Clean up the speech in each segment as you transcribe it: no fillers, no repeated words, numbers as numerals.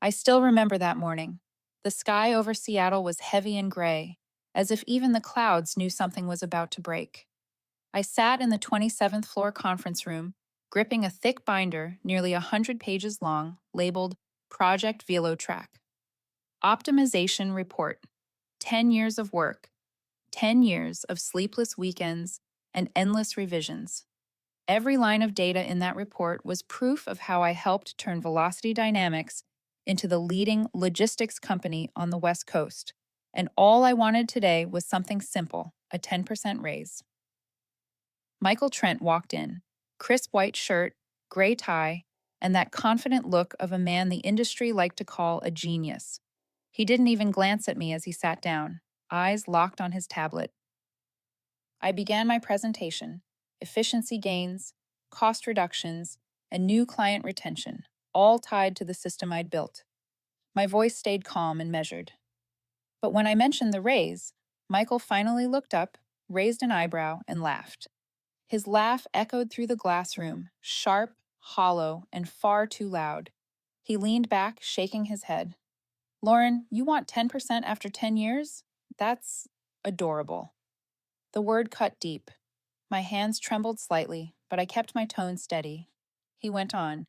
I still remember that morning. The sky over Seattle was heavy and gray, as if even the clouds knew something was about to break. I sat in the 27th floor conference room, gripping a thick binder nearly 100 pages long, labeled Project Velotrack. Optimization Report. 10 years of work, 10 years of sleepless weekends, and endless revisions. Every line of data in that report was proof of how I helped turn Velocity Dynamics into the leading logistics company on the West Coast. And all I wanted today was something simple, a 10% raise. Michael Trent walked in, crisp white shirt, gray tie, and that confident look of a man the industry liked to call a genius. He didn't even glance at me as he sat down, eyes locked on his tablet. I began my presentation: efficiency gains, cost reductions, and new client retention, all tied to the system I'd built. My voice stayed calm and measured. But when I mentioned the raise, Michael finally looked up, raised an eyebrow, and laughed. His laugh echoed through the glass room, sharp, hollow, and far too loud. He leaned back, shaking his head. Lauren, you want 10% after 10 years? That's adorable. The word cut deep. My hands trembled slightly, but I kept my tone steady. He went on,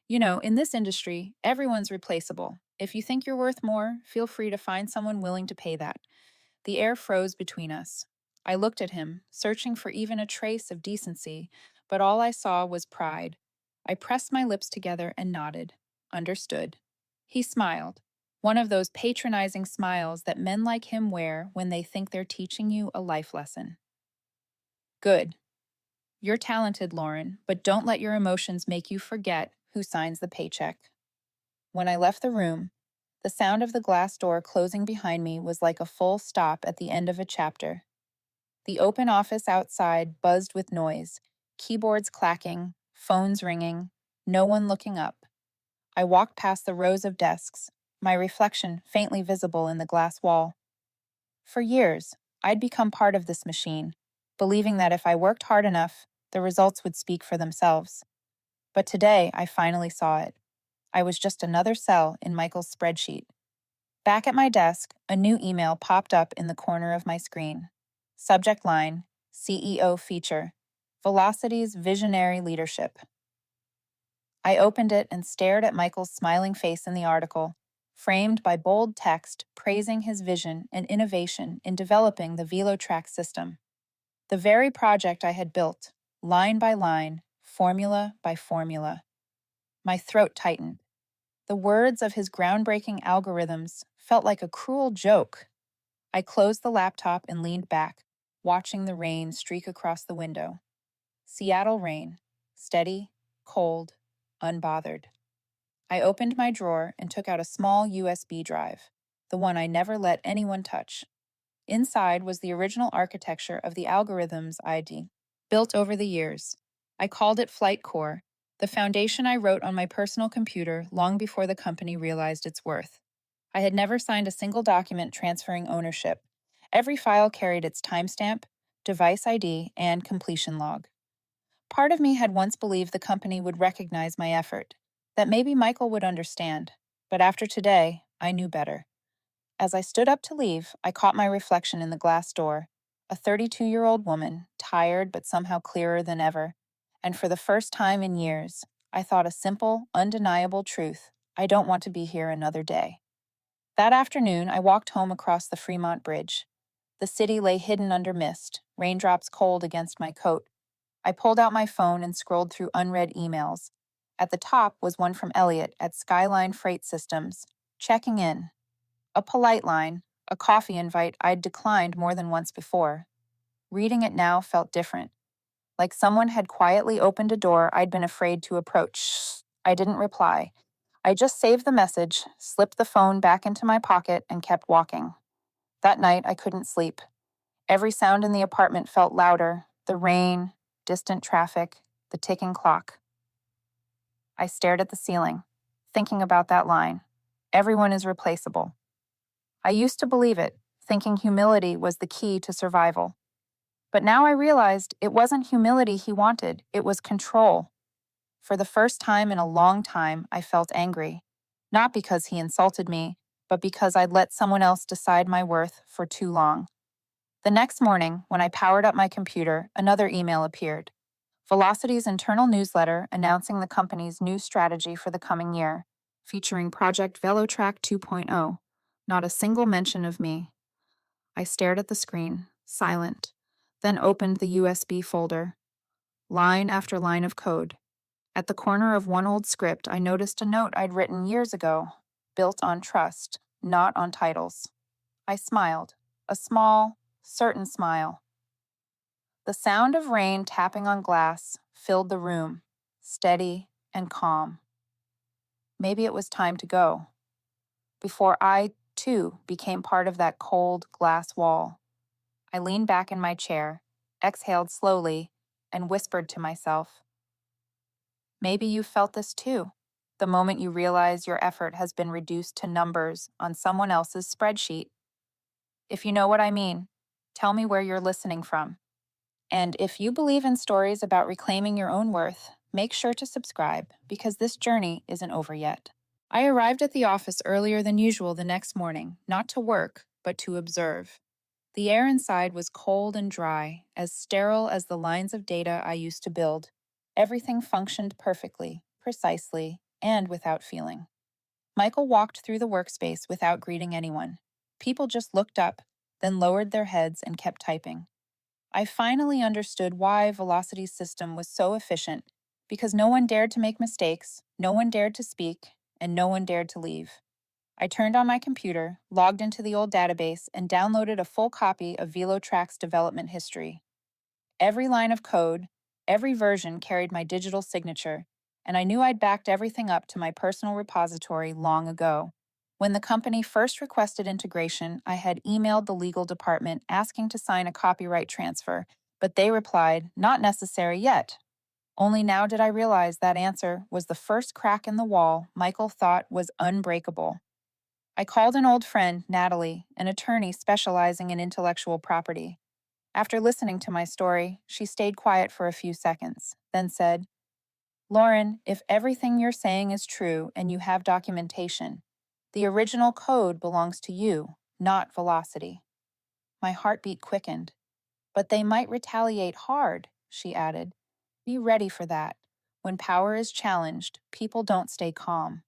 in this industry, everyone's replaceable. If you think you're worth more, feel free to find someone willing to pay that. The air froze between us. I looked at him, searching for even a trace of decency, but all I saw was pride. I pressed my lips together and nodded. Understood. He smiled, one of those patronizing smiles that men like him wear when they think they're teaching you a life lesson. Good. You're talented, Lauren, but don't let your emotions make you forget who signs the paycheck. When I left the room, the sound of the glass door closing behind me was like a full stop at the end of a chapter. The open office outside buzzed with noise, keyboards clacking, phones ringing, no one looking up. I walked past the rows of desks, my reflection faintly visible in the glass wall. For years, I'd become part of this machine, believing that if I worked hard enough, the results would speak for themselves. But today, I finally saw it. I was just another cell in Michael's spreadsheet. Back at my desk, a new email popped up in the corner of my screen. Subject line: CEO feature, Velocity's visionary leadership. I opened it and stared at Michael's smiling face in the article, framed by bold text praising his vision and innovation in developing the VeloTrack system. The very project I had built, line by line, formula by formula. My throat tightened. The words of his groundbreaking algorithms felt like a cruel joke. I closed the laptop and leaned back, watching the rain streak across the window. Seattle rain, steady, cold, unbothered. I opened my drawer and took out a small USB drive, the one I never let anyone touch. Inside was the original architecture of the algorithms I'd built over the years. I called it Flight Core, the foundation I wrote on my personal computer long before the company realized its worth. I had never signed a single document transferring ownership. Every file carried its timestamp, device ID, and completion log. Part of me had once believed the company would recognize my effort, that maybe Michael would understand, but after today, I knew better. As I stood up to leave, I caught my reflection in the glass door, a 32-year-old woman, tired but somehow clearer than ever, and for the first time in years, I thought a simple, undeniable truth: I don't want to be here another day. That afternoon, I walked home across the Fremont Bridge. The city lay hidden under mist, raindrops cold against my coat. I pulled out my phone and scrolled through unread emails. At the top was one from Elliot at Skyline Freight Systems, checking in. A polite line, a coffee invite I'd declined more than once before. Reading it now felt different, like someone had quietly opened a door I'd been afraid to approach. I didn't reply. I just saved the message, slipped the phone back into my pocket, and kept walking. That night, I couldn't sleep. Every sound in the apartment felt louder: the rain, distant traffic, the ticking clock. I stared at the ceiling, thinking about that line. Everyone is replaceable. I used to believe it, thinking humility was the key to survival. But now I realized it wasn't humility he wanted, it was control. For the first time in a long time, I felt angry. Not because he insulted me, but because I'd let someone else decide my worth for too long. The next morning, when I powered up my computer, another email appeared. Velocity's internal newsletter announcing the company's new strategy for the coming year, featuring Project VeloTrack 2.0. Not a single mention of me. I stared at the screen, silent, then opened the USB folder. Line after line of code. At the corner of one old script, I noticed a note I'd written years ago, built on trust, not on titles. I smiled, a small, certain smile. The sound of rain tapping on glass filled the room, steady and calm. Maybe it was time to go, before I, too, became part of that cold glass wall. I leaned back in my chair, exhaled slowly, and whispered to myself, maybe you felt this too, the moment you realize your effort has been reduced to numbers on someone else's spreadsheet. If you know what I mean, tell me where you're listening from. And if you believe in stories about reclaiming your own worth, make sure to subscribe because this journey isn't over yet. I arrived at the office earlier than usual the next morning, not to work, but to observe. The air inside was cold and dry, as sterile as the lines of data I used to build. Everything functioned perfectly, precisely, and without feeling. Michael walked through the workspace without greeting anyone. People just looked up, then lowered their heads and kept typing. I finally understood why Velocity's system was so efficient, because no one dared to make mistakes, no one dared to speak, and no one dared to leave. I turned on my computer, logged into the old database, and downloaded a full copy of VeloTrack's development history. Every line of code, every version carried my digital signature, and I knew I'd backed everything up to my personal repository long ago. When the company first requested integration, I had emailed the legal department asking to sign a copyright transfer, but they replied, not necessary yet. Only now did I realize that answer was the first crack in the wall Michael thought was unbreakable. I called an old friend, Natalie, an attorney specializing in intellectual property. After listening to my story, she stayed quiet for a few seconds, then said, Lauren, if everything you're saying is true and you have documentation, the original code belongs to you, not Velocity. My heartbeat quickened. But they might retaliate hard, she added. Be ready for that. When power is challenged, people don't stay calm.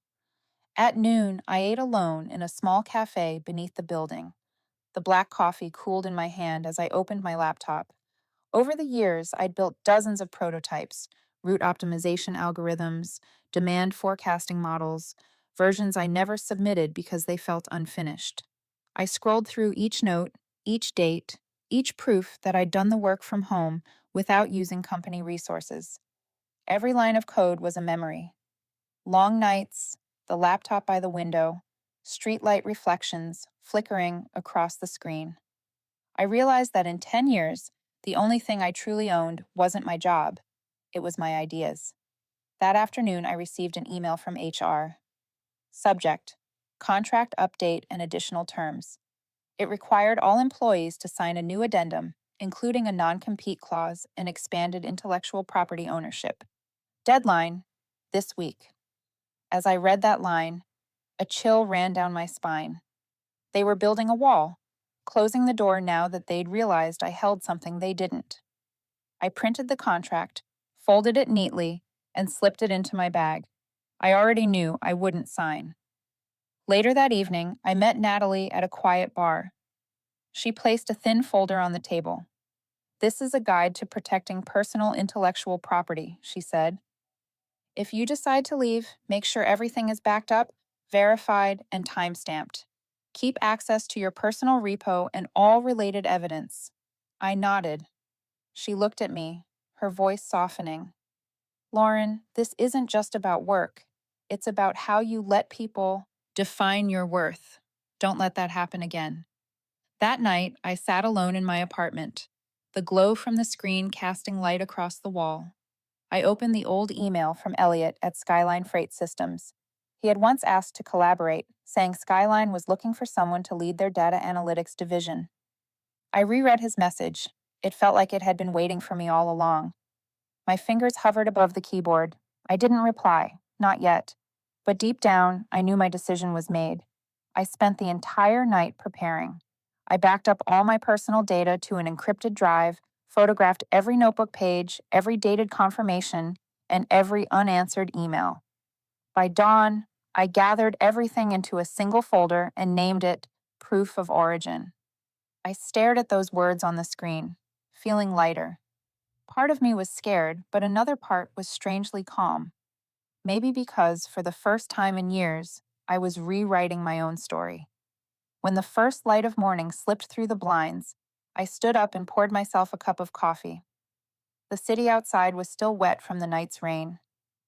At noon, I ate alone in a small cafe beneath the building. The black coffee cooled in my hand as I opened my laptop. Over the years, I'd built dozens of prototypes, route optimization algorithms, demand forecasting models, versions I never submitted because they felt unfinished. I scrolled through each note, each date, each proof that I'd done the work from home without using company resources. Every line of code was a memory. Long nights, the laptop by the window, streetlight reflections flickering across the screen. I realized that in 10 years, the only thing I truly owned wasn't my job, it was my ideas. That afternoon, I received an email from HR. Subject: Contract update and additional terms. It required all employees to sign a new addendum, including a non-compete clause and expanded intellectual property ownership. Deadline: this week. As I read that line, a chill ran down my spine. They were building a wall, closing the door now that they'd realized I held something they didn't. I printed the contract, folded it neatly, and slipped it into my bag. I already knew I wouldn't sign. Later that evening, I met Natalie at a quiet bar. She placed a thin folder on the table. This is a guide to protecting personal intellectual property, she said. If you decide to leave, make sure everything is backed up, verified, and time-stamped. Keep access to your personal repo and all related evidence. I nodded. She looked at me, her voice softening. Lauren, this isn't just about work. It's about how you let people define your worth. Don't let that happen again. That night, I sat alone in my apartment, the glow from the screen casting light across the wall. I opened the old email from Elliot at Skyline Freight Systems. He had once asked to collaborate, saying Skyline was looking for someone to lead their data analytics division. I reread his message. It felt like it had been waiting for me all along. My fingers hovered above the keyboard. I didn't reply, not yet. But deep down, I knew my decision was made. I spent the entire night preparing. I backed up all my personal data to an encrypted drive, photographed every notebook page, every dated confirmation, and every unanswered email. By dawn, I gathered everything into a single folder and named it Proof of Origin. I stared at those words on the screen, feeling lighter. Part of me was scared, but another part was strangely calm. Maybe because, for the first time in years, I was rewriting my own story. When the first light of morning slipped through the blinds, I stood up and poured myself a cup of coffee. The city outside was still wet from the night's rain.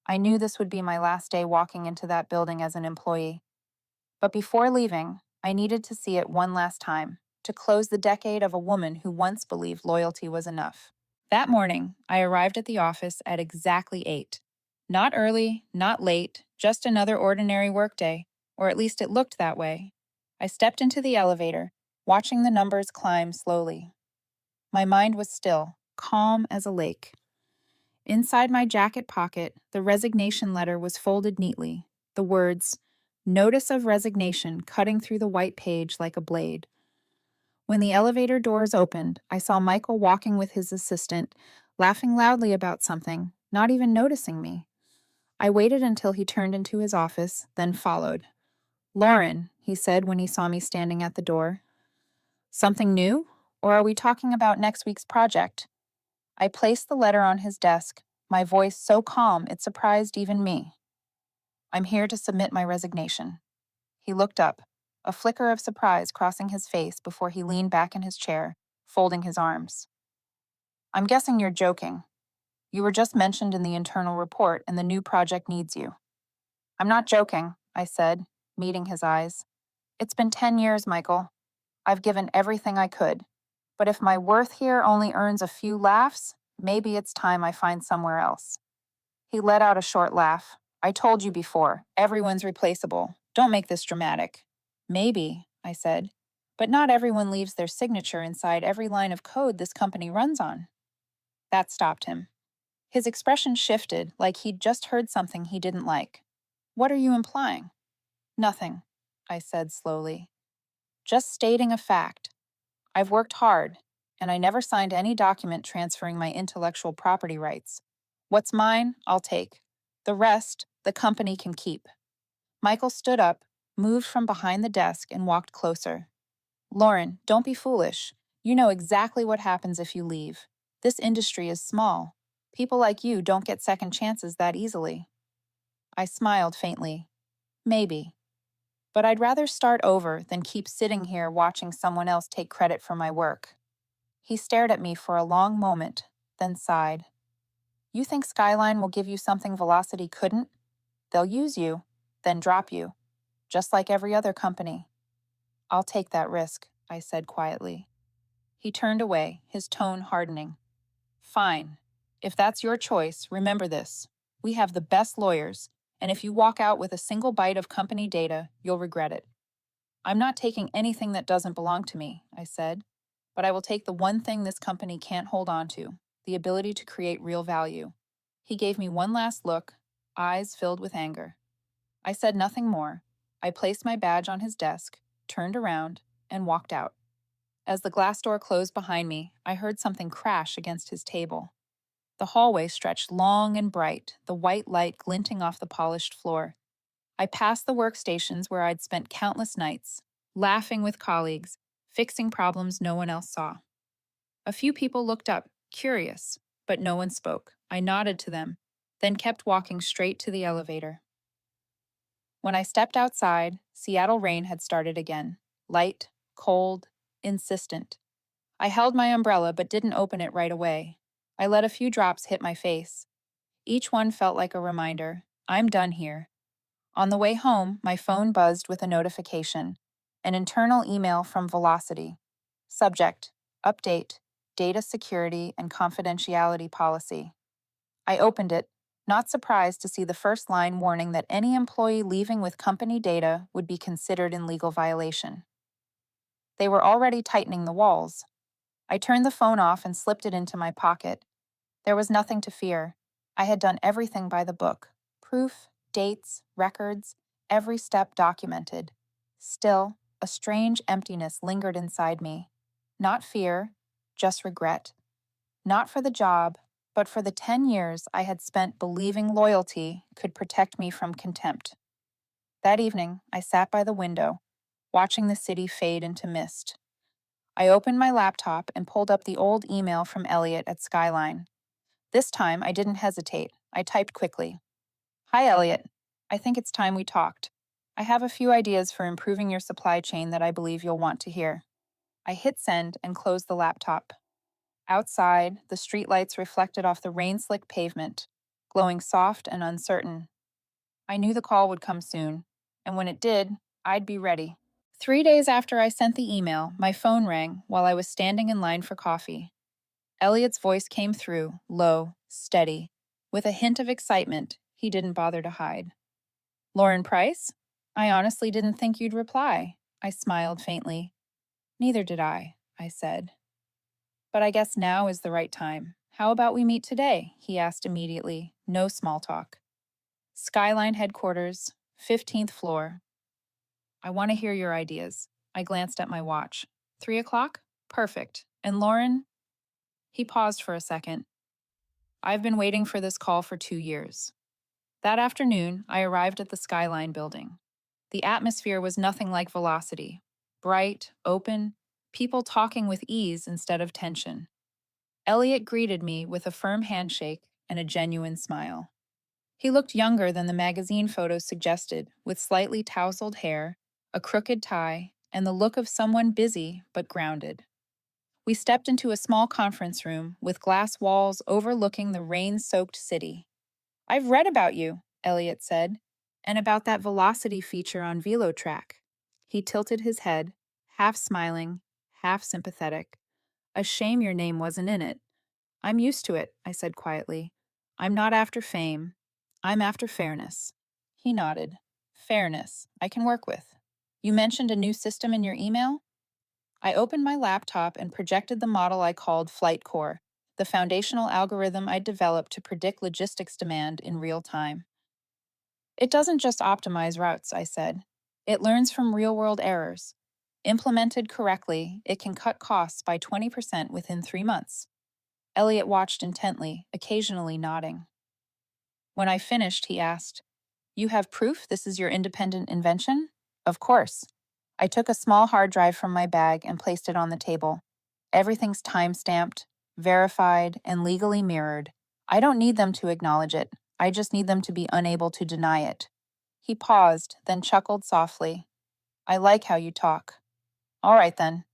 I knew this would be my last day walking into that building as an employee. But before leaving, I needed to see it one last time, to close the decade of a woman who once believed loyalty was enough. That morning, I arrived at the office at exactly 8. Not early, not late, just another ordinary workday, or at least it looked that way. I stepped into the elevator, watching the numbers climb slowly. My mind was still, calm as a lake. Inside my jacket pocket, the resignation letter was folded neatly, the words, "Notice of resignation," cutting through the white page like a blade. When the elevator doors opened, I saw Michael walking with his assistant, laughing loudly about something, not even noticing me. I waited until he turned into his office, then followed. "Lauren," he said when he saw me standing at the door. "Something new? Or are we talking about next week's project?" I placed the letter on his desk, my voice so calm it surprised even me. "I'm here to submit my resignation." He looked up, a flicker of surprise crossing his face before he leaned back in his chair, folding his arms. "I'm guessing you're joking. You were just mentioned in the internal report and the new project needs you." "I'm not joking," I said, meeting his eyes. "It's been 10 years, Michael. I've given everything I could. But if my worth here only earns a few laughs, maybe it's time I find somewhere else." He let out a short laugh. "I told you before, everyone's replaceable. Don't make this dramatic." "Maybe," I said, "but not everyone leaves their signature inside every line of code this company runs on." That stopped him. His expression shifted, like he'd just heard something he didn't like. "What are you implying?" "Nothing," I said slowly. "Just stating a fact. I've worked hard, and I never signed any document transferring my intellectual property rights. What's mine, I'll take. The rest, the company can keep." Michael stood up, moved from behind the desk, and walked closer. "Lauren, don't be foolish. You know exactly what happens if you leave. This industry is small. People like you don't get second chances that easily." I smiled faintly. "Maybe. But I'd rather start over than keep sitting here watching someone else take credit for my work." He stared at me for a long moment, then sighed. "You think Skyline will give you something Velocity couldn't? They'll use you, then drop you, just like every other company." "I'll take that risk," I said quietly. He turned away, his tone hardening. "Fine. If that's your choice, remember this. We have the best lawyers, and if you walk out with a single byte of company data, you'll regret it." "I'm not taking anything that doesn't belong to me," I said, "but I will take the one thing this company can't hold on to, the ability to create real value." He gave me one last look, eyes filled with anger. I said nothing more. I placed my badge on his desk, turned around, and walked out. As the glass door closed behind me, I heard something crash against his table. The hallway stretched long and bright, the white light glinting off the polished floor. I passed the workstations where I'd spent countless nights, laughing with colleagues, fixing problems no one else saw. A few people looked up, curious, but no one spoke. I nodded to them, then kept walking straight to the elevator. When I stepped outside, Seattle rain had started again, light, cold, insistent. I held my umbrella but didn't open it right away. I let a few drops hit my face. Each one felt like a reminder, I'm done here. On the way home, my phone buzzed with a notification, an internal email from Velocity. Subject, update, data security and confidentiality policy. I opened it, not surprised to see the first line warning that any employee leaving with company data would be considered in legal violation. They were already tightening the walls. I turned the phone off and slipped it into my pocket. There was nothing to fear. I had done everything by the book. Proof Dates, records, every step documented. Still, a strange emptiness lingered inside me. Not fear, just regret. Not for the job, but for the 10 years I had spent believing loyalty could protect me from contempt. That evening, I sat by the window, watching the city fade into mist. I opened my laptop and pulled up the old email from Elliot at Skyline. This time, I didn't hesitate. I typed quickly. Hi, Elliot. I think it's time we talked. I have a few ideas for improving your supply chain that I believe you'll want to hear. I hit send and closed the laptop. Outside, the streetlights reflected off the rain-slicked pavement, glowing soft and uncertain. I knew the call would come soon, and when it did, I'd be ready. 3 days after I sent the email, my phone rang while I was standing in line for coffee. Elliot's voice came through, low, steady, with a hint of excitement he didn't bother to hide. Lauren Price? I honestly didn't think you'd reply. I smiled faintly. Neither did I said. But I guess now is the right time. How about we meet today? He asked immediately. No small talk. Skyline headquarters, 15th floor. I want to hear your ideas. I glanced at my watch. 3 o'clock? Perfect. And Lauren? He paused for a second. I've been waiting for this call for 2 years. That afternoon, I arrived at the Skyline building. The atmosphere was nothing like Velocity. Bright, open, people talking with ease instead of tension. Elliot greeted me with a firm handshake and a genuine smile. He looked younger than the magazine photos suggested, with slightly tousled hair, a crooked tie, and the look of someone busy but grounded. We stepped into a small conference room with glass walls overlooking the rain-soaked city. I've read about you, Elliot said, and about that velocity feature on VeloTrack. He tilted his head, half smiling, half sympathetic. A shame your name wasn't in it. I'm used to it, I said quietly. I'm not after fame. I'm after fairness. He nodded. Fairness, I can work with. You mentioned a new system in your email? I opened my laptop and projected the model I called Flight Core, the foundational algorithm I'd developed to predict logistics demand in real time. It doesn't just optimize routes, I said. It learns from real-world errors. Implemented correctly, it can cut costs by 20% within 3 months. Elliot watched intently, occasionally nodding. When I finished, he asked, You have proof this is your independent invention? Of course. I took a small hard drive from my bag and placed it on the table. Everything's time-stamped, verified, and legally mirrored. I don't need them to acknowledge it. I just need them to be unable to deny it. He paused, then chuckled softly. I like how you talk. All right, then.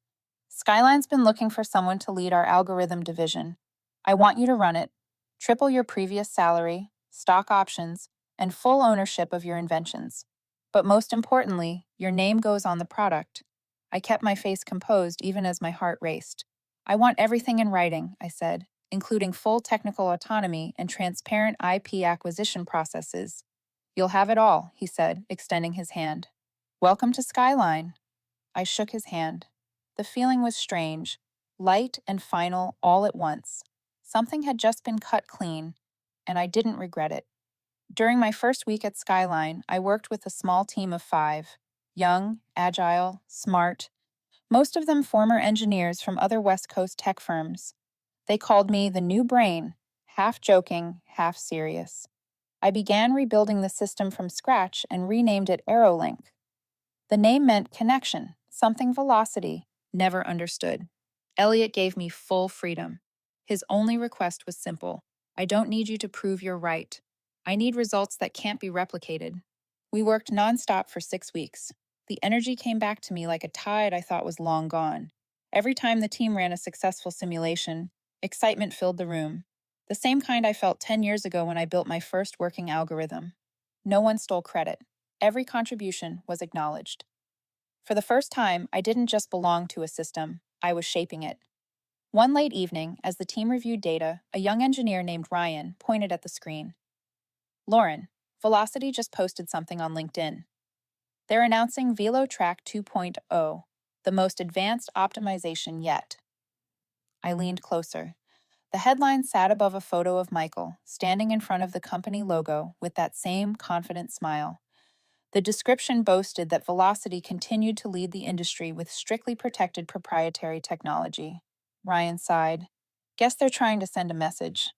Skyline's been looking for someone to lead our algorithm division. I want you to run it. Triple your previous salary, stock options, and full ownership of your inventions. But most importantly, your name goes on the product. I kept my face composed even as my heart raced. I want everything in writing, I said, including full technical autonomy and transparent IP acquisition processes. You'll have it all, he said, extending his hand. Welcome to Skyline. I shook his hand. The feeling was strange, light and final all at once. Something had just been cut clean, and I didn't regret it. During my first week at Skyline, I worked with a small team of 5, young, agile, smart, most of them former engineers from other West Coast tech firms. They called me the new brain, half joking, half serious. I began rebuilding the system from scratch and renamed it AeroLink. The name meant connection, something Velocity never understood. Elliot gave me full freedom. His only request was simple. I don't need you to prove you're right. I need results that can't be replicated. We worked nonstop for 6 weeks. The energy came back to me like a tide I thought was long gone. Every time the team ran a successful simulation, excitement filled the room. The same kind I felt 10 years ago when I built my first working algorithm. No one stole credit. Every contribution was acknowledged. For the first time, I didn't just belong to a system, I was shaping it. One late evening, as the team reviewed data, a young engineer named Ryan pointed at the screen. Lauren, Velocity just posted something on LinkedIn. They're announcing VeloTrack 2.0, the most advanced optimization yet. I leaned closer. The headline sat above a photo of Michael, standing in front of the company logo with that same confident smile. The description boasted that Velocity continued to lead the industry with strictly protected proprietary technology. Ryan sighed. Guess they're trying to send a message.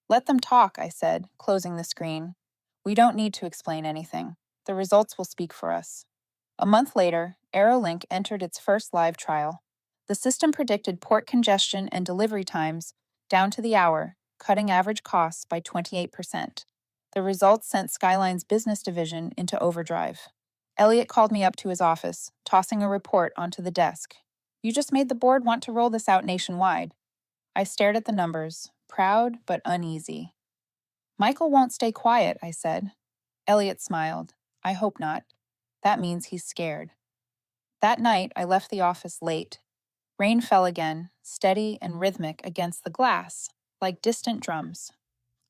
Let them talk, I said, closing the screen. We don't need to explain anything. The results will speak for us. A month later, AeroLink entered its first live trial. The system predicted port congestion and delivery times down to the hour, cutting average costs by 28%. The results sent Skyline's business division into overdrive. Elliot called me up to his office, tossing a report onto the desk. You just made the board want to roll this out nationwide. I stared at the numbers, proud but uneasy. Michael won't stay quiet, I said. Elliot smiled. I hope not. That means he's scared. That night, I left the office late. Rain fell again, steady and rhythmic against the glass, like distant drums.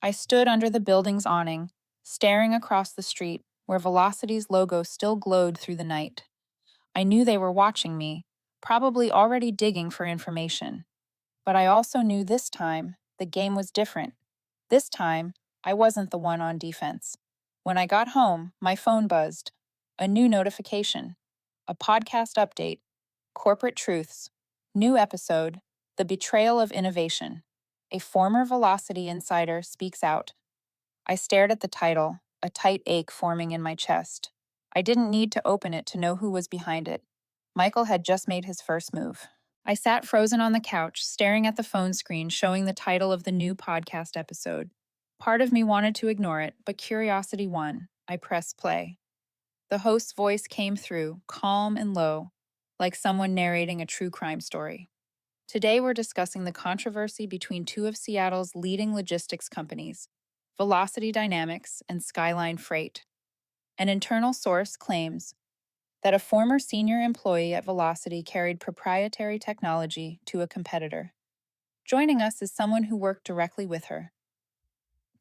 I stood under the building's awning, staring across the street where Velocity's logo still glowed through the night. I knew they were watching me, probably already digging for information. But I also knew this time the game was different. This time, I wasn't the one on defense. When I got home, my phone buzzed. A new notification. A podcast update. Corporate Truths. New episode. The Betrayal of Innovation. A former Velocity insider speaks out. I stared at the title, a tight ache forming in my chest. I didn't need to open it to know who was behind it. Michael had just made his first move. I sat frozen on the couch, staring at the phone screen showing the title of the new podcast episode. Part of me wanted to ignore it, but curiosity won. I pressed play. The host's voice came through, calm and low, like someone narrating a true crime story. Today we're discussing the controversy between two of Seattle's leading logistics companies, Velocity Dynamics and Skyline Freight. An internal source claims that a former senior employee at Velocity carried proprietary technology to a competitor. Joining us is someone who worked directly with her.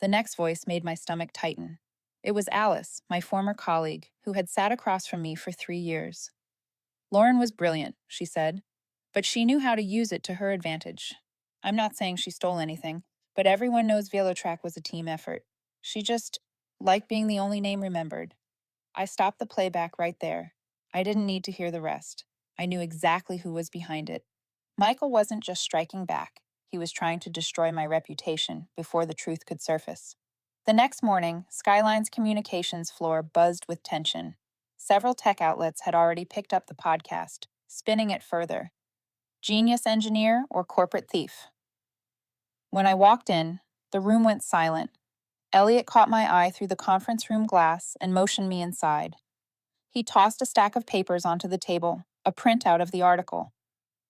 The next voice made my stomach tighten. It was Alice, my former colleague, who had sat across from me for 3 years. Lauren was brilliant, she said, but she knew how to use it to her advantage. I'm not saying she stole anything, but everyone knows Velotrack was a team effort. She just liked being the only name remembered. I stopped the playback right there. I didn't need to hear the rest. I knew exactly who was behind it. Michael wasn't just striking back. He was trying to destroy my reputation before the truth could surface. The next morning, Skyline's communications floor buzzed with tension. Several tech outlets had already picked up the podcast, spinning it further. Genius engineer or corporate thief? When I walked in, the room went silent. Elliot caught my eye through the conference room glass and motioned me inside. He tossed a stack of papers onto the table, a printout of the article.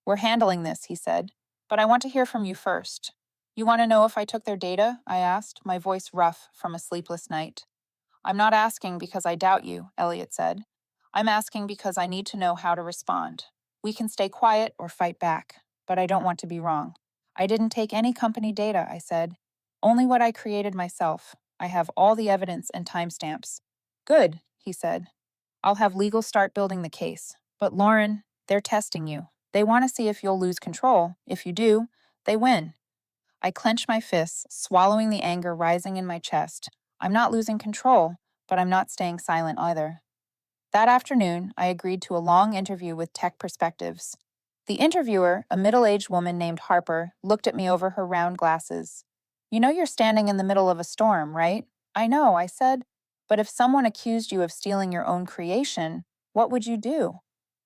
We're handling this, he said, but I want to hear from you first. You want to know if I took their data? I asked, my voice rough from a sleepless night. I'm not asking because I doubt you, Elliot said. I'm asking because I need to know how to respond. We can stay quiet or fight back, but I don't want to be wrong. I didn't take any company data, I said. Only what I created myself. I have all the evidence and timestamps. Good, he said. I'll have legal start building the case. But Lauren, they're testing you. They want to see if you'll lose control. If you do, they win. I clenched my fists, swallowing the anger rising in my chest. I'm not losing control, but I'm not staying silent either. That afternoon, I agreed to a long interview with Tech Perspectives. The interviewer, a middle-aged woman named Harper, looked at me over her round glasses. You know you're standing in the middle of a storm, right? I know, I said. But if someone accused you of stealing your own creation, what would you do?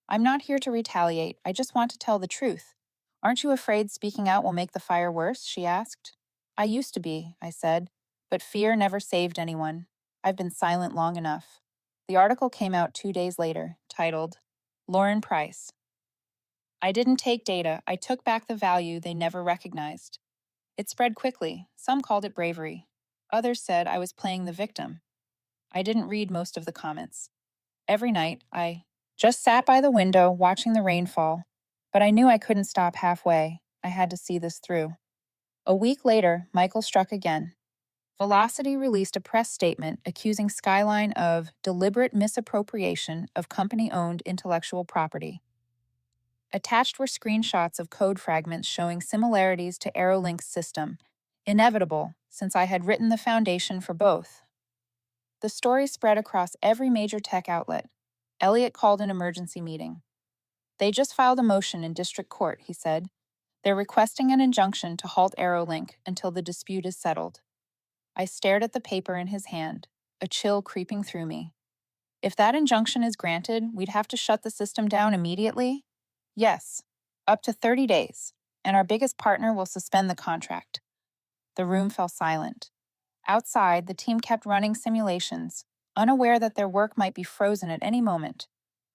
I'm not here to retaliate. I just want to tell the truth. Aren't you afraid speaking out will make the fire worse? She asked. I used to be, I said, but fear never saved anyone. I've been silent long enough. The article came out 2 days later, titled, Lauren Price. I didn't take data, I took back the value they never recognized. It spread quickly. Some called it bravery. Others said I was playing the victim. I didn't read most of the comments. Every night, I just sat by the window watching the rain fall, but I knew I couldn't stop halfway. I had to see this through. A week later, Michael struck again. Velocity released a press statement accusing Skyline of deliberate misappropriation of company-owned intellectual property. Attached were screenshots of code fragments showing similarities to Aerolink's system, inevitable since I had written the foundation for both. The story spread across every major tech outlet. Elliot called an emergency meeting. They just filed a motion in district court, he said. They're requesting an injunction to halt Aerolink until the dispute is settled. I stared at the paper in his hand, a chill creeping through me. If that injunction is granted, we'd have to shut the system down immediately? Yes, up to 30 days, and our biggest partner will suspend the contract. The room fell silent. Outside, the team kept running simulations, unaware that their work might be frozen at any moment.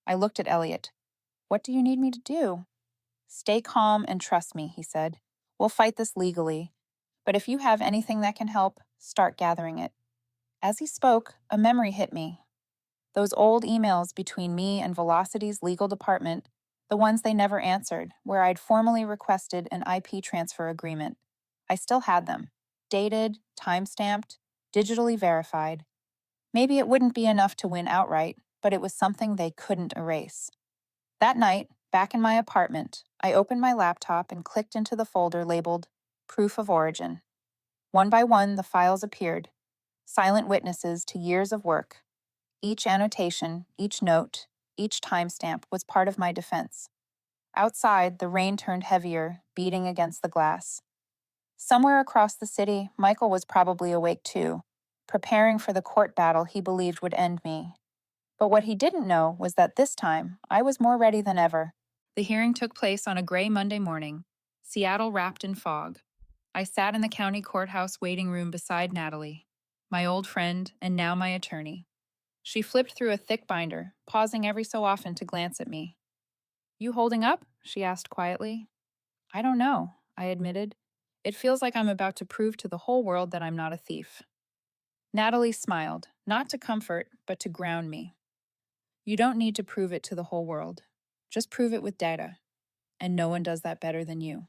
I looked at Elliot. What do you need me to do? Stay calm and trust me, he said. We'll fight this legally. But if you have anything that can help, start gathering it. As he spoke, a memory hit me. Those old emails between me and Velocity's legal department, the ones they never answered, where I'd formally requested an IP transfer agreement. I still had them. Dated, time-stamped, digitally verified. Maybe it wouldn't be enough to win outright, but it was something they couldn't erase. That night, back in my apartment, I opened my laptop and clicked into the folder labeled Proof of Origin. One by one, the files appeared, silent witnesses to years of work. Each annotation, each note, each timestamp was part of my defense. Outside, the rain turned heavier, beating against the glass. Somewhere across the city, Michael was probably awake too, preparing for the court battle he believed would end me. But what he didn't know was that this time, I was more ready than ever. The hearing took place on a gray Monday morning, Seattle wrapped in fog. I sat in the county courthouse waiting room beside Natalie, my old friend and now my attorney. She flipped through a thick binder, pausing every so often to glance at me. You holding up? She asked quietly. I don't know, I admitted. It feels like I'm about to prove to the whole world that I'm not a thief. Natalie smiled, not to comfort, but to ground me. You don't need to prove it to the whole world. Just prove it with data. And no one does that better than you.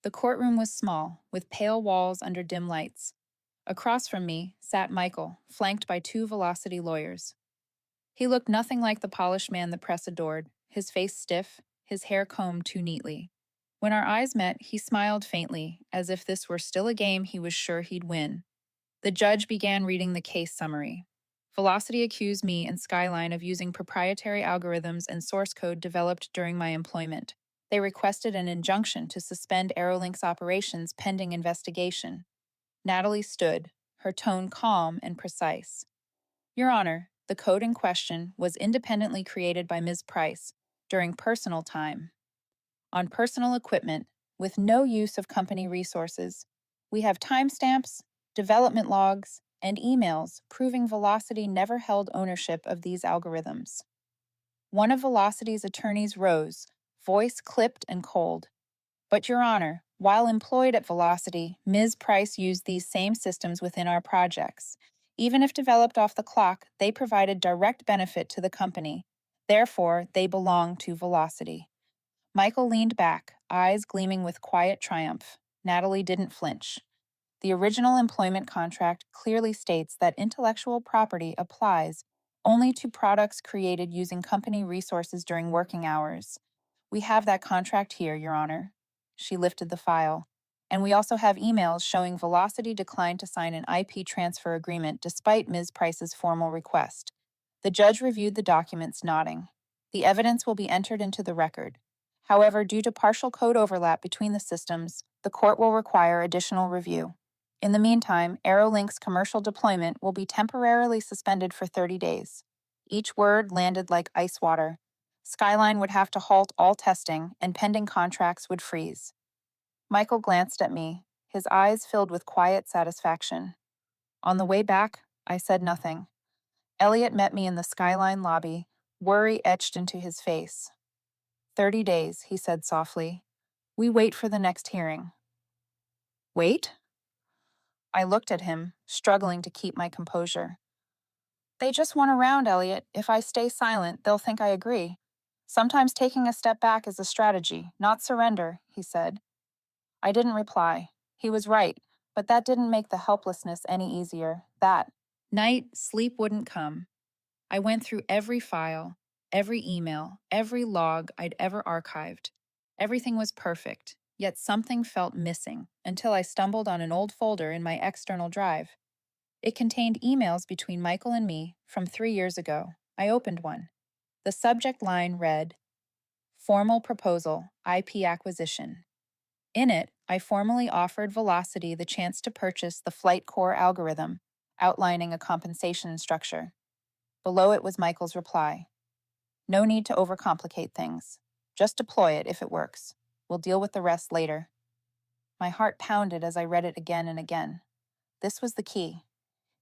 The courtroom was small, with pale walls under dim lights. Across from me sat Michael, flanked by two Velocity lawyers. He looked nothing like the polished man the press adored, his face stiff, his hair combed too neatly. When our eyes met, he smiled faintly, as if this were still a game he was sure he'd win. The judge began reading the case summary. Velocity accused me and Skyline of using proprietary algorithms and source code developed during my employment. They requested an injunction to suspend Aerolink's operations pending investigation. Natalie stood, her tone calm and precise. Your Honor, the code in question was independently created by Ms. Price during personal time, on personal equipment, with no use of company resources. We have timestamps, development logs, and emails proving Velocity never held ownership of these algorithms. One of Velocity's attorneys rose, voice clipped and cold. But, Your Honor, while employed at Velocity, Ms. Price used these same systems within our projects. Even if developed off the clock, they provided direct benefit to the company. Therefore, they belong to Velocity. Michael leaned back, eyes gleaming with quiet triumph. Natalie didn't flinch. The original employment contract clearly states that intellectual property applies only to products created using company resources during working hours. We have that contract here, Your Honor. She lifted the file. And we also have emails showing Velocity declined to sign an IP transfer agreement despite Ms. Price's formal request. The judge reviewed the documents, nodding. The evidence will be entered into the record. However, due to partial code overlap between the systems, the court will require additional review. In the meantime, Aerolink's commercial deployment will be temporarily suspended for 30 days. Each word landed like ice water. Skyline would have to halt all testing, and pending contracts would freeze. Michael glanced at me, his eyes filled with quiet satisfaction. On the way back, I said nothing. Elliot met me in the Skyline lobby, worry etched into his face. 30 days, he said softly. We wait for the next hearing. Wait? I looked at him, struggling to keep my composure. They just want around, Elliot. If I stay silent, they'll think I agree. Sometimes taking a step back is a strategy, not surrender, he said. I didn't reply. He was right, but that didn't make the helplessness any easier. That night, sleep wouldn't come. I went through every file, Every email, every log I'd ever archived. Everything was perfect, yet something felt missing until I stumbled on an old folder in my external drive. It contained emails between Michael and me from 3 years ago. I opened one. The subject line read, Formal Proposal, IP Acquisition. In it, I formally offered Velocity the chance to purchase the Flight Core algorithm, outlining a compensation structure. Below it was Michael's reply. No need to overcomplicate things. Just deploy it if it works. We'll deal with the rest later. My heart pounded as I read it again and again. This was the key.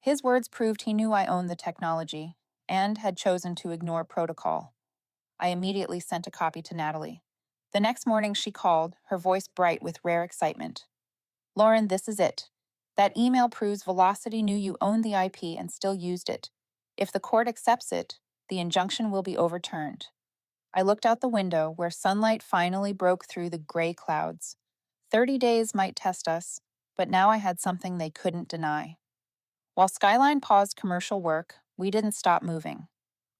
His words proved he knew I owned the technology and had chosen to ignore protocol. I immediately sent a copy to Natalie. The next morning she called, her voice bright with rare excitement. Lauren, this is it. That email proves Velocity knew you owned the IP and still used it. If the court accepts it, the injunction will be overturned. I looked out the window where sunlight finally broke through the gray clouds. 30 days might test us, but now I had something they couldn't deny. While Skyline paused commercial work, we didn't stop moving.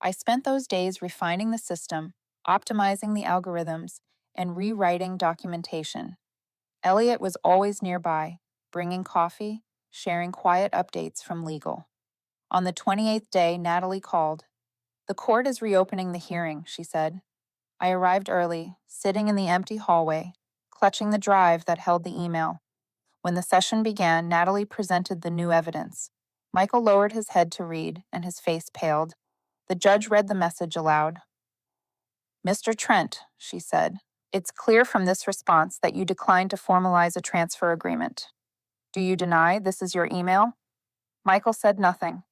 I spent those days refining the system, optimizing the algorithms, and rewriting documentation. Elliot was always nearby, bringing coffee, sharing quiet updates from legal. On the 28th day, Natalie called. The court is reopening the hearing, she said. I arrived early, sitting in the empty hallway, clutching the drive that held the email. When the session began, Natalie presented the new evidence. Michael lowered his head to read, and his face paled. The judge read the message aloud. Mr. Trent, she said, it's clear from this response that you declined to formalize a transfer agreement. Do you deny this is your email? Michael said nothing.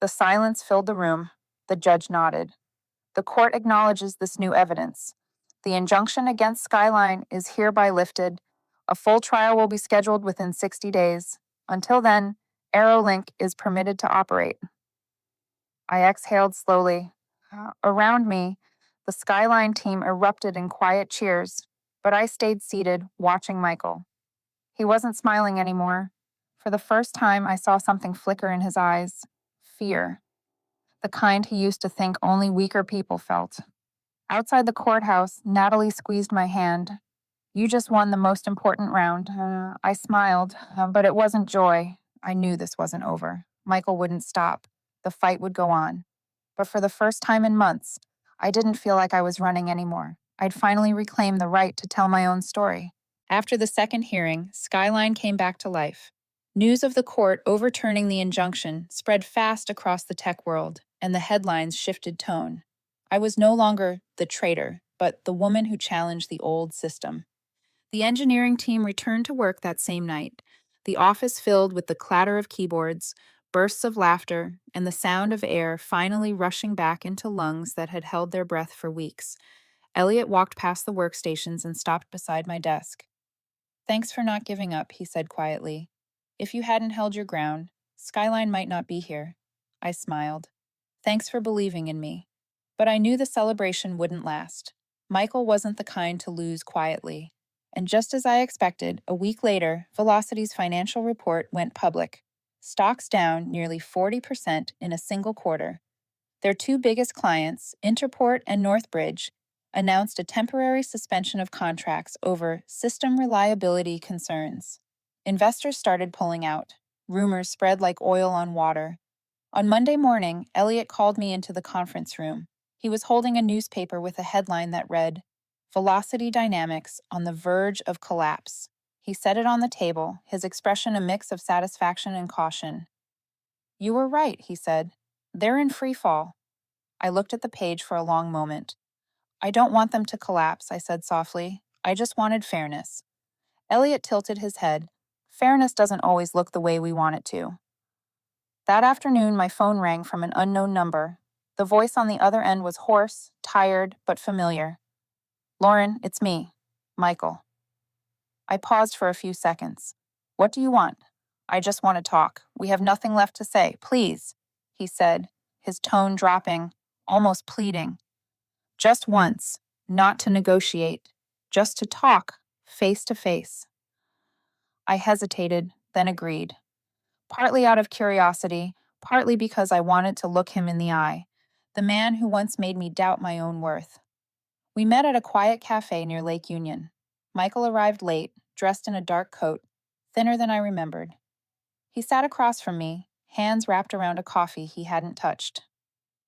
The silence filled the room. The judge nodded. The court acknowledges this new evidence. The injunction against Skyline is hereby lifted. A full trial will be scheduled within 60 days. Until then, AeroLink is permitted to operate. I exhaled slowly. Around me, the Skyline team erupted in quiet cheers, but I stayed seated, watching Michael. He wasn't smiling anymore. For the first time, I saw something flicker in his eyes. Fear. The kind he used to think only weaker people felt. Outside the courthouse, Natalie squeezed my hand. You just won the most important round. I smiled, but it wasn't joy. I knew this wasn't over. Michael wouldn't stop. The fight would go on. But for the first time in months, I didn't feel like I was running anymore. I'd finally reclaimed the right to tell my own story. After the second hearing, Skyline came back to life. News of the court overturning the injunction spread fast across the tech world, and the headlines shifted tone. I was no longer the traitor, but the woman who challenged the old system. The engineering team returned to work that same night, the office filled with the clatter of keyboards, bursts of laughter, and the sound of air finally rushing back into lungs that had held their breath for weeks. Elliot walked past the workstations and stopped beside my desk. Thanks for not giving up, he said quietly. If you hadn't held your ground, Skyline might not be here. I smiled. Thanks for believing in me. But I knew the celebration wouldn't last. Michael wasn't the kind to lose quietly. And just as I expected, a week later, Velocity's financial report went public. Stocks down nearly 40% in a single quarter. Their two biggest clients, Interport and Northbridge, announced a temporary suspension of contracts over system reliability concerns. Investors started pulling out. Rumors spread like oil on water. On Monday morning, Elliot called me into the conference room. He was holding a newspaper with a headline that read, Velocity Dynamics on the verge of collapse. He set it on the table, his expression a mix of satisfaction and caution. You were right, he said. They're in free fall. I looked at the page for a long moment. I don't want them to collapse, I said softly. I just wanted fairness. Elliot tilted his head. Fairness doesn't always look the way we want it to. That afternoon, my phone rang from an unknown number. The voice on the other end was hoarse, tired, but familiar. Lauren, it's me, Michael. I paused for a few seconds. What do you want? I just want to talk. We have nothing left to say. Please, he said, his tone dropping, almost pleading. Just once, not to negotiate, just to talk, face to face. I hesitated, then agreed. Partly out of curiosity, partly because I wanted to look him in the eye. the man who once made me doubt my own worth. We met at a quiet cafe near Lake Union. Michael arrived late, dressed in a dark coat, thinner than I remembered. He sat across from me, hands wrapped around a coffee he hadn't touched.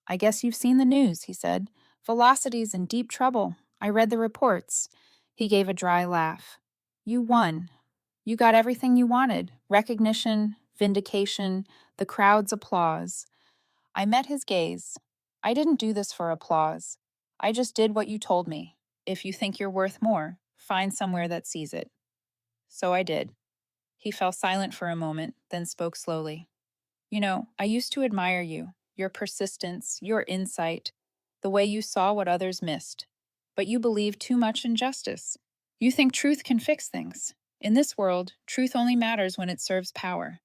"I guess you've seen the news," he said. "Velocity's in deep trouble. I read the reports." He gave a dry laugh. "You won. You got everything you wanted: recognition, vindication, the crowd's applause." I met his gaze. "I didn't do this for applause. I just did what you told me. If you think you're worth more, find somewhere that sees it." So I did. He fell silent for a moment, then spoke slowly. I used to admire you, your persistence, your insight, the way you saw what others missed. But you believe too much in justice. You think truth can fix things. In this world, truth only matters when it serves power.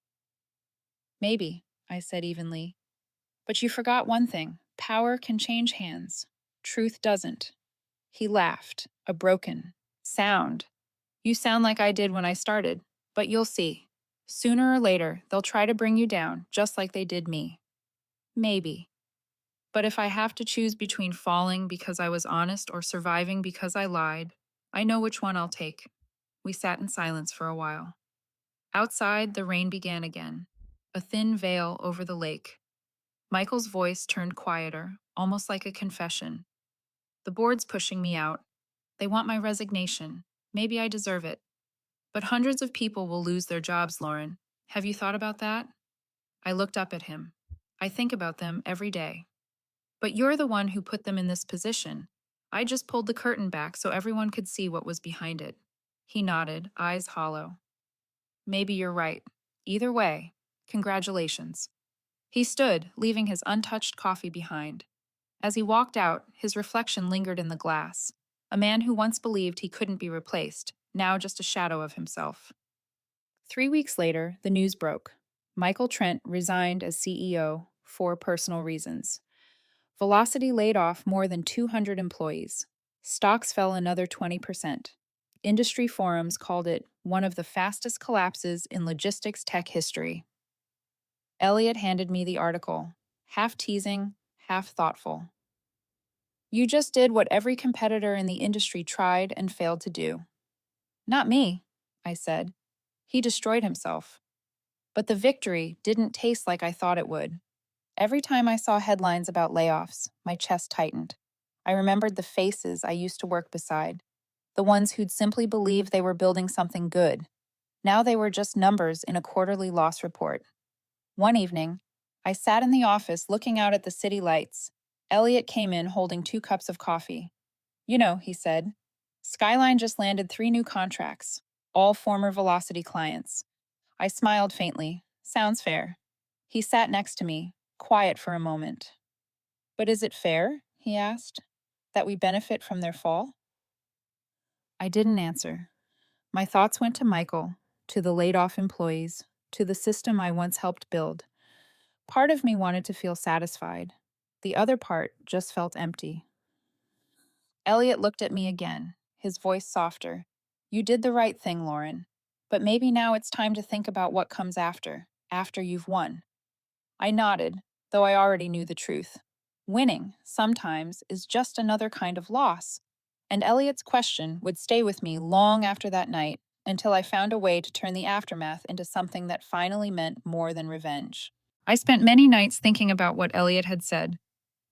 Maybe, I said evenly. But you forgot one thing: power can change hands. Truth doesn't. He laughed, a broken sound. "You sound like I did when I started, but you'll see. Sooner or later, they'll try to bring you down, just like they did me." Maybe. But if I have to choose between falling because I was honest or surviving because I lied, I know which one I'll take. We sat in silence for a while. Outside, the rain began again, a thin veil over the lake. Michael's voice turned quieter, almost like a confession. "The board's pushing me out. They want my resignation. Maybe I deserve it. But hundreds of people will lose their jobs, Lauren. Have you thought about that?" I looked up at him. "I think about them every day. But you're the one who put them in this position. I just pulled the curtain back so everyone could see what was behind it." He nodded, eyes hollow. "Maybe you're right. Either way, congratulations." He stood, leaving his untouched coffee behind. As he walked out, his reflection lingered in the glass. A man who once believed he couldn't be replaced, now just a shadow of himself. 3 weeks later, the news broke. Michael Trent resigned as CEO for personal reasons. Velocity laid off more than 200 employees. Stocks fell another 20%. Industry forums called it one of the fastest collapses in logistics tech history. Elliot handed me the article, half teasing, half thoughtful. "You just did what every competitor in the industry tried and failed to do." "Not me," I said. "He destroyed himself." But the victory didn't taste like I thought it would. Every time I saw headlines about layoffs, my chest tightened. I remembered the faces I used to work beside, the ones who'd simply believed they were building something good. Now they were just numbers in a quarterly loss report. One evening, I sat in the office looking out at the city lights. Elliot came in holding 2 cups of coffee. He said, "Skyline just landed 3 new contracts, all former Velocity clients." I smiled faintly. "Sounds fair." He sat next to me, quiet for a moment. "But is it fair," he asked, "that we benefit from their fall?" I didn't answer. My thoughts went to Michael, to the laid-off employees, to the system I once helped build. Part of me wanted to feel satisfied. The other part just felt empty. Elliot looked at me again, his voice softer. "You did the right thing, Lauren. But maybe now it's time to think about what comes after you've won." I nodded, though I already knew the truth. Winning, sometimes, is just another kind of loss. And Elliot's question would stay with me long after that night, until I found a way to turn the aftermath into something that finally meant more than revenge. I spent many nights thinking about what Elliot had said.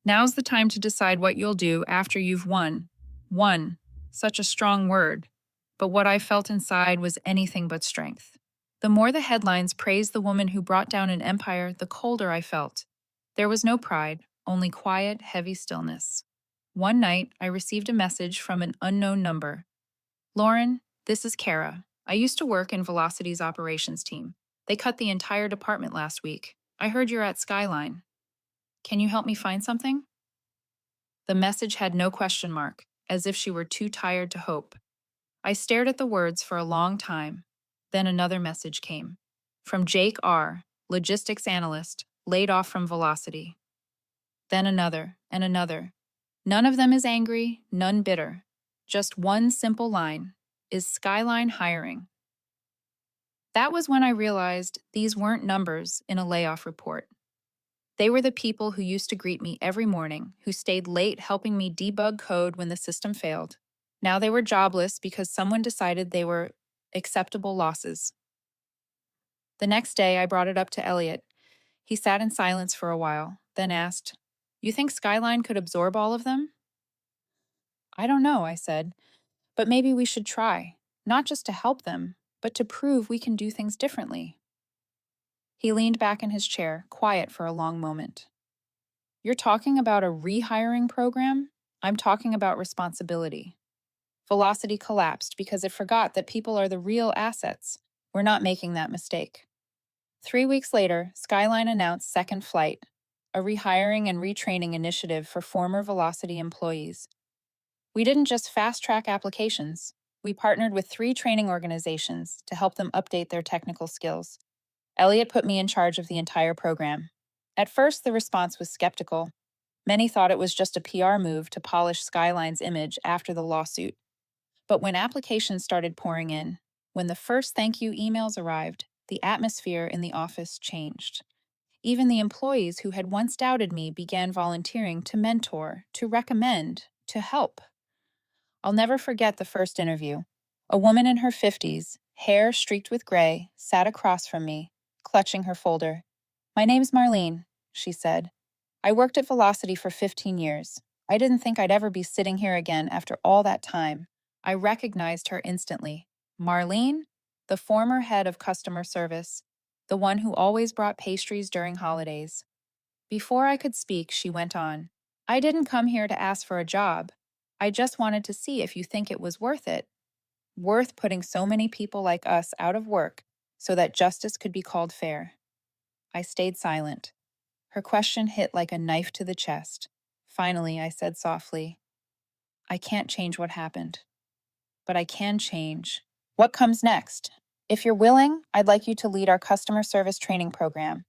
"Now's the time to decide what you'll do after you've won." Won. Such a strong word. But what I felt inside was anything but strength. The more the headlines praised the woman who brought down an empire, the colder I felt. There was no pride, only quiet, heavy stillness. One night, I received a message from an unknown number. "Lauren, this is Kara. I used to work in Velocity's operations team. They cut the entire department last week. I heard you're at Skyline. Can you help me find something?" The message had no question mark, as if she were too tired to hope. I stared at the words for a long time. Then another message came. From Jake R., logistics analyst, laid off from Velocity. Then another, and another. None of them is angry, none bitter. Just one simple line. Is Skyline hiring? That was when I realized these weren't numbers in a layoff report. They were the people who used to greet me every morning, who stayed late helping me debug code when the system failed. Now they were jobless because someone decided they were acceptable losses. The next day, I brought it up to Elliot. He sat in silence for a while, then asked, "You think Skyline could absorb all of them?" "I don't know," I said, "but maybe we should try, not just to help them, but to prove we can do things differently." He leaned back in his chair, quiet for a long moment. "You're talking about a rehiring program? I'm talking about responsibility." Velocity collapsed because it forgot that people are the real assets. We're not making that mistake. 3 weeks later, Skyline announced Second Flight, a rehiring and retraining initiative for former Velocity employees. We didn't just fast track applications, we partnered with 3 training organizations to help them update their technical skills. Elliot put me in charge of the entire program. At first, the response was skeptical. Many thought it was just a PR move to polish Skyline's image after the lawsuit. But when applications started pouring in, when the first thank you emails arrived, the atmosphere in the office changed. Even the employees who had once doubted me began volunteering to mentor, to recommend, to help. I'll never forget the first interview. A woman in her 50s, hair streaked with gray, sat across from me, clutching her folder. "My name's Marlene," she said. "I worked at Velocity for 15 years. I didn't think I'd ever be sitting here again after all that time." I recognized her instantly. Marlene, the former head of customer service, the one who always brought pastries during holidays. Before I could speak, she went on. "I didn't come here to ask for a job. I just wanted to see if you think it was worth it. Worth putting so many people like us out of work so that justice could be called fair." I stayed silent. Her question hit like a knife to the chest. Finally, I said softly, "I can't change what happened, but I can change what comes next. If you're willing, I'd like you to lead our customer service training program.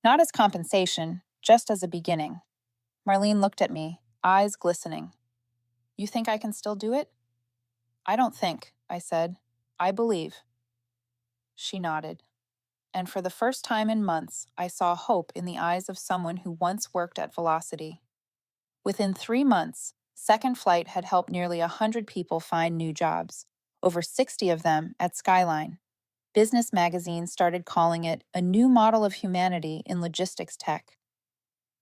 Not as compensation, just as a beginning." Marlene looked at me, eyes glistening. "You think I can still do it?" "I don't think," I said. "I believe." She nodded. And for the first time in months, I saw hope in the eyes of someone who once worked at Velocity. Within 3 months, Second Flight had helped nearly 100 people find new jobs, over 60 of them at Skyline. Business magazines started calling it a new model of humanity in logistics tech.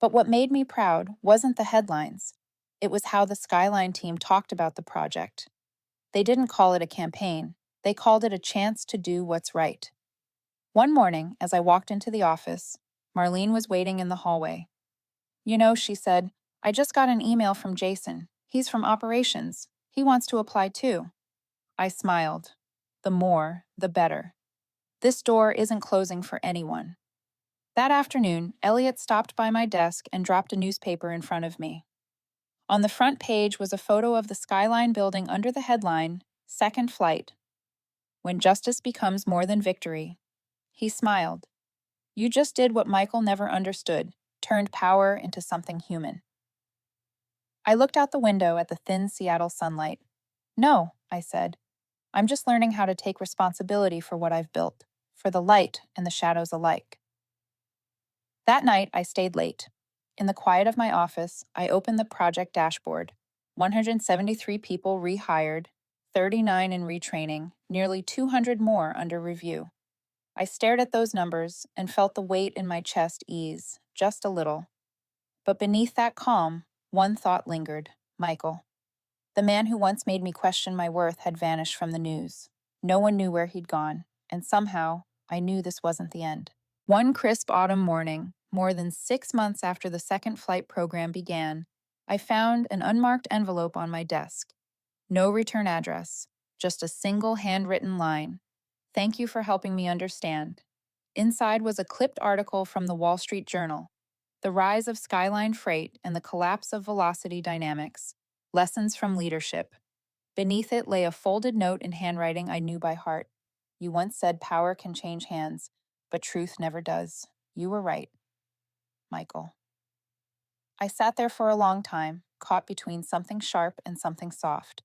But what made me proud wasn't the headlines. It was how the Skyline team talked about the project. They didn't call it a campaign, they called it a chance to do what's right. One morning, as I walked into the office, Marlene was waiting in the hallway. "You know," she said, "I just got an email from Jason. He's from operations. He wants to apply too." I smiled. The more, the better. This door isn't closing for anyone. That afternoon, Elliot stopped by my desk and dropped a newspaper in front of me. On the front page was a photo of the Skyline building under the headline, "Second Flight. When Justice Becomes More Than Victory." He smiled. "You just did what Michael never understood, turned power into something human." I looked out the window at the thin Seattle sunlight. "No," I said. "I'm just learning how to take responsibility for what I've built, for the light and the shadows alike." That night, I stayed late. In the quiet of my office, I opened the project dashboard. 173 people rehired, 39 in retraining, nearly 200 more under review. I stared at those numbers and felt the weight in my chest ease, just a little. But beneath that calm, one thought lingered: Michael. The man who once made me question my worth had vanished from the news. No one knew where he'd gone, and somehow, I knew this wasn't the end. One crisp autumn morning, more than 6 months after the Second Flight program began, I found an unmarked envelope on my desk. No return address, just a single handwritten line. "Thank you for helping me understand." Inside was a clipped article from the Wall Street Journal: "The Rise of Skyline Freight and the Collapse of Velocity Dynamics. Lessons from Leadership." Beneath it lay a folded note in handwriting I knew by heart. "You once said power can change hands, but truth never does. You were right, Michael." I sat there for a long time, caught between something sharp and something soft.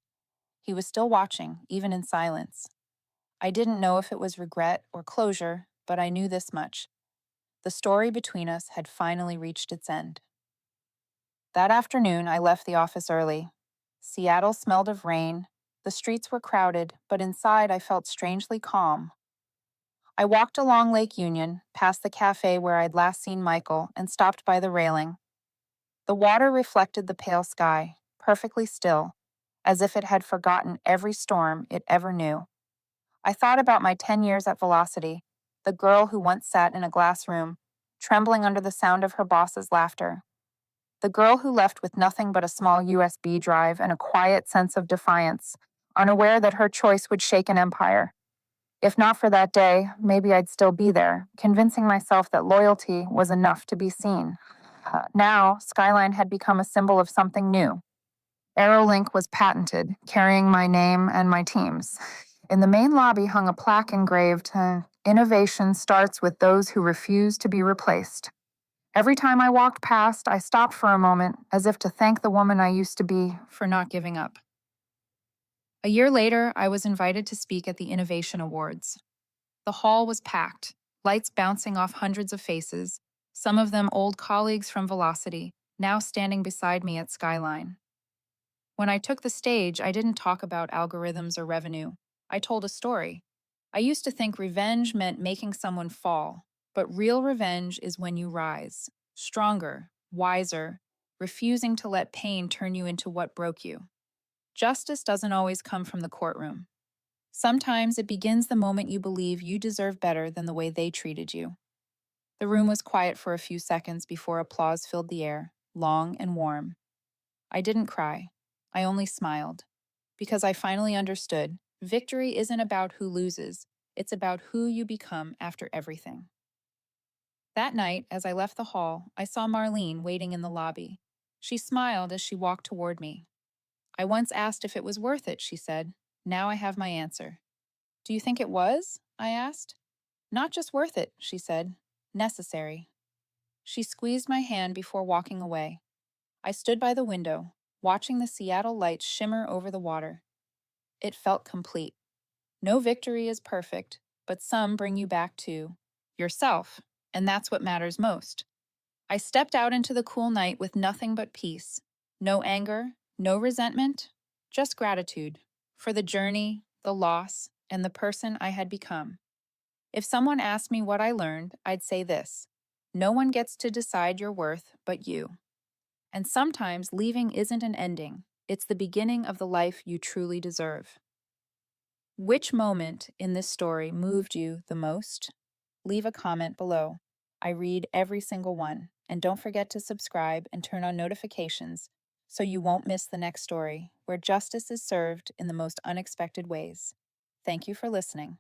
He was still watching, even in silence. I didn't know if it was regret or closure, but I knew this much. The story between us had finally reached its end. That afternoon, I left the office early. Seattle smelled of rain. The streets were crowded, but inside I felt strangely calm. I walked along Lake Union, past the cafe where I'd last seen Michael, and stopped by the railing. The water reflected the pale sky, perfectly still, as if it had forgotten every storm it ever knew. I thought about my 10 years at Velocity, the girl who once sat in a glass room, trembling under the sound of her boss's laughter. The girl who left with nothing but a small USB drive and a quiet sense of defiance, unaware that her choice would shake an empire. If not for that day, maybe I'd still be there, convincing myself that loyalty was enough to be seen. Now, Skyline had become a symbol of something new. AeroLink was patented, carrying my name and my team's. In the main lobby hung a plaque engraved, "Innovation starts with those who refuse to be replaced." Every time I walked past, I stopped for a moment, as if to thank the woman I used to be for not giving up. A year later, I was invited to speak at the Innovation Awards. The hall was packed, lights bouncing off hundreds of faces, some of them old colleagues from Velocity, now standing beside me at Skyline. When I took the stage, I didn't talk about algorithms or revenue. I told a story. I used to think revenge meant making someone fall, but real revenge is when you rise, stronger, wiser, refusing to let pain turn you into what broke you. Justice doesn't always come from the courtroom. Sometimes it begins the moment you believe you deserve better than the way they treated you. The room was quiet for a few seconds before applause filled the air, long and warm. I didn't cry. I only smiled. Because I finally understood, victory isn't about who loses, it's about who you become after everything. That night, as I left the hall, I saw Marlene waiting in the lobby. She smiled as she walked toward me. "I once asked if it was worth it," she said. "Now I have my answer." "Do you think it was?" I asked. "Not just worth it," she said. "Necessary." She squeezed my hand before walking away. I stood by the window, watching the Seattle lights shimmer over the water. It felt complete. No victory is perfect, but some bring you back to yourself, and that's what matters most. I stepped out into the cool night with nothing but peace. No anger, no resentment, just gratitude for the journey, the loss, and the person I had become. If someone asked me what I learned, I'd say this: no one gets to decide your worth but you. And sometimes leaving isn't an ending, it's the beginning of the life you truly deserve. Which moment in this story moved you the most? Leave a comment below. I read every single one. And don't forget to subscribe and turn on notifications so you won't miss the next story, where justice is served in the most unexpected ways. Thank you for listening.